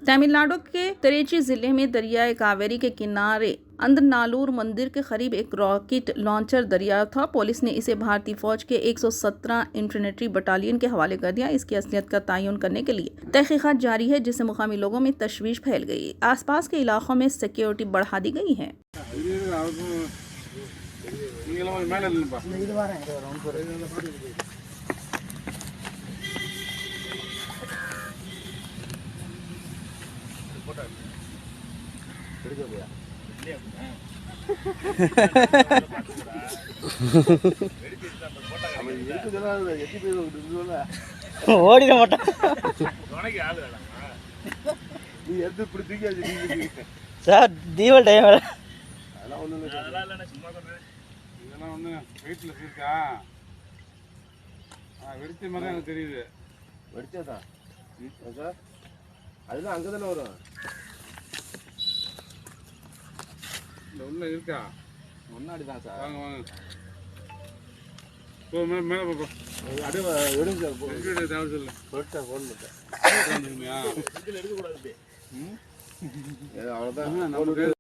तमिलनाडु के तिरुची जिले में दरियाए कावेरी के किनारे अंदनालूर मंदिर के करीब एक रॉकेट लॉन्चर दरिया था। पुलिस ने इसे भारतीय फौज के 117 इन्फेंट्री बटालियन के हवाले कर दिया। इसकी असलियत का तयन करने के लिए तहकीकात जारी है, जिससे मुकामी लोगों में तशवीश फैल गई। आसपास के इलाकों में सिक्योरिटी बढ़ा दी गई है। ஓடிட மாட்டான் சார் தீபாவளி டைம் வெடிச்ச மாதிரி எனக்கு தெரியுது. வெடிச்சதா சார்? அதெல்லாம் அங்கே தானே வரும். இந்த உள்ள இருக்கா? முன்னாடி தான் சார். வாங்க வாங்க. போ மேலே போ. அப்படியே எடுங்க சார். வீடியோ தேவை சொல்லு. போட்டா போடணும் சார். எடுக்கக்கூடாது. அவ்வளோதான்.